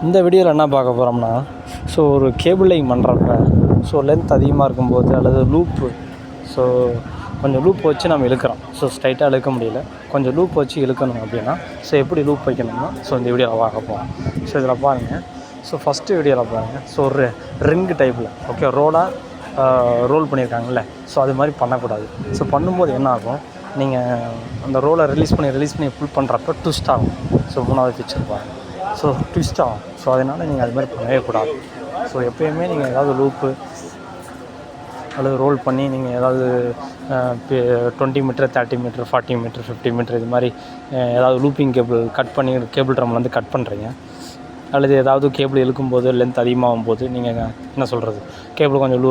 இந்த வீடியோவில் என்ன பார்க்க போகிறோம்னா, ஸோ ஒரு கேபிள் லைன் பண்ணுறப்ப ஸோ லென்த் அதிகமாக இருக்கும்போது அல்லது லூப்பு ஸோ கொஞ்சம் லூப் வச்சு நம்ம இழுக்கிறோம். ஸோ ஸ்ட்ரைட்டாக இழுக்க முடியல, கொஞ்சம் லூப் வச்சு இழுக்கணும் அப்படின்னா ஸோ எப்படி லூப் வைக்கணும்னா ஸோ இந்த வீடியோவில் பார்க்க போகிறோம். ஸோ இதில் பாருங்கள், ஸோ ஃபஸ்ட்டு வீடியோவில் பாருங்கள், ஸோ ஒரு ரிங்கு டைப்பில் ஓகே ரோல் பண்ணியிருக்காங்கல்ல, ஸோ அது மாதிரி பண்ணக்கூடாது. ஸோ பண்ணும்போது என்ன ஆகும், நீங்கள் அந்த ரோலை ரிலீஸ் பண்ணி புல் பண்ணுறப்ப ட்விஸ்ட் ஆகும். ஸோ மூணாவது பிக்சர் பாருங்கள், ஸோ ட்விஸ்ட் ஆகும். ஸோ அதனால் நீங்கள் அது மாதிரி பண்ணவே கூடாது. ஸோ எப்போயுமே நீங்கள் ஏதாவது லூப்பு அல்லது ரோல் பண்ணி நீங்கள் ஏதாவது 20 மீட்டர் 30 மீட்டர் 40 மீட்டர் 50 மீட்டர் இது மாதிரி ஏதாவது லூப்பிங் கேபிள் ட்ரம்லேருந்து கட் பண்ணுறீங்க, அல்லது ஏதாவது கேபிள் இழுக்கும்போது லென்த் அதிகமாகும் போது நீங்கள் என்ன சொல்கிறது, கேபிள் கொஞ்சம்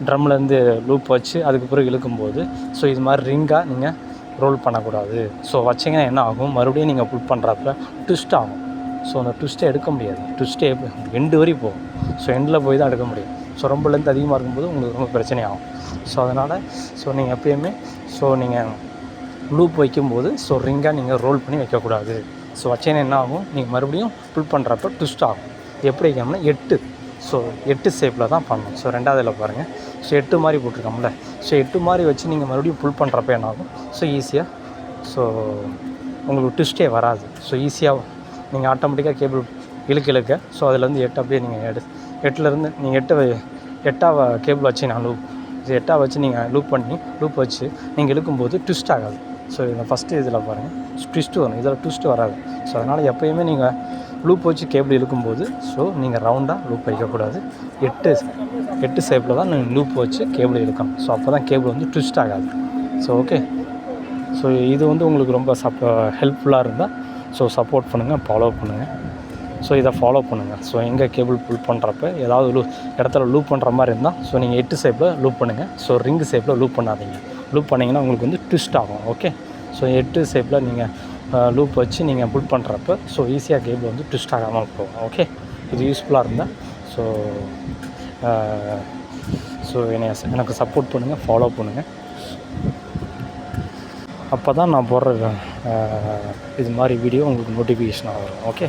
ட்ரம்லேருந்து லூப் வச்சு அதுக்கு பிறகு இழுக்கும்போது ஸோ இது மாதிரி ரிங்காக நீங்கள் ரோல் பண்ணக்கூடாது. ஸோ வச்சிங்கன்னா என்ன ஆகும், மறுபடியும் நீங்கள் புல் பண்ணுறப்ப ட்விஸ்ட் ஆகும். ஸோ அந்த ட்விஸ்ட்டை எடுக்க முடியாது, ட்விஸ்ட்டே எண்டு வரையும் போகும். ஸோ எண்டில் போய் தான் எடுக்க முடியும். ஸோ ரொம்ப லென்த் அதிகமாக இருக்கும்போது உங்களுக்கு ரொம்ப பிரச்சனையாகும். ஸோ அதனால் நீங்கள் எப்போயுமே நீங்கள் லூப் வைக்கும்போது ஸோ ரிங்காக நீங்கள் ரோல் பண்ணி வைக்கக்கூடாது. ஸோ வச்சேன்னா என்ன ஆகும், நீங்கள் மறுபடியும் புல் பண்ணுறப்ப ட்விஸ்ட் ஆகும். எப்படி வைக்கணும்னா 8 ஷேப்பில் தான் பண்ணணும். ஸோ ரெண்டாவதில் பாருங்கள், ஸோ 8 மாதிரி போட்டிருக்கோம்ல, ஸோ 8 மாதிரி வச்சு நீங்கள் மறுபடியும் புல் பண்ணுறப்ப என்ன ஆகும், ஸோ ஈஸியாக ஸோ உங்களுக்கு ட்விஸ்ட்டே வராது. ஸோ ஈஸியாக நீங்கள் ஆட்டோமேட்டிக்காக கேபிள் இழுக்க ஸோ அதிலேருந்து 8 அப்படியே நீங்கள் 8லேருந்து நீங்கள் 8ஆக கேபிள் வச்சு நான் லூப் வச்சு நீங்கள் லூப் வச்சு நீங்கள் இழுக்கும்போது ட்விஸ்ட் ஆகாது. ஸோ இந்த ஃபஸ்ட்டு இதில் பாருங்கள், ட்விஸ்ட்டு வரும், இதில் ட்விஸ்ட்டு வராது. ஸோ அதனால் எப்போயுமே நீங்கள் லூப் வச்சு கேபிள் இழுக்கும்போது ஸோ நீங்கள் ரவுண்டாக லூப் வைக்கக்கூடாது. 8 ஷேப்பில் தான் நீங்கள் லூப் வச்சு கேபிள் இழுக்கணும். ஸோ அப்போ தான் கேபிள் வந்து ட்விஸ்ட் ஆகாது. ஸோ ஓகே, ஸோ இது வந்து உங்களுக்கு ரொம்ப ஹெல்ப்ஃபுல்லாக இருந்தால் ஸோ சப்போர்ட் பண்ணுங்கள், ஃபாலோ பண்ணுங்கள். ஸோ இதை ஃபாலோ பண்ணுங்கள். ஸோ எங்கே கேபிள் புல் பண்ணுறப்ப ஏதாவது இடத்துல லூப் பண்ணுற மாதிரி இருந்தால் ஸோ நீங்கள் 8 ஷேப்பில் லூப் பண்ணுங்கள். ஸோ ரிங்கு ஷேப்பில் லூப் பண்ணாதீங்க. லூப் பண்ணிங்கன்னா உங்களுக்கு வந்து ட்விஸ்ட் ஆகும். ஓகே, ஸோ 8 ஷேப்பில் நீங்கள் லூப் வச்சு நீங்கள் புல் பண்ணுறப்ப ஸோ ஈஸியாக கேபிள் வந்து ட்விஸ்ட் ஆகாமல் போகும். ஓகே, இது யூஸ்ஃபுல்லாக இருந்தால் ஸோ எனக்கு சப்போர்ட் பண்ணுங்கள், ஃபாலோ பண்ணுங்கள். அப்போ தான் நான் போடுற இது மாதிரி வீடியோ உங்களுக்கு நோட்டிஃபிகேஷனாக வரும். ஓகே.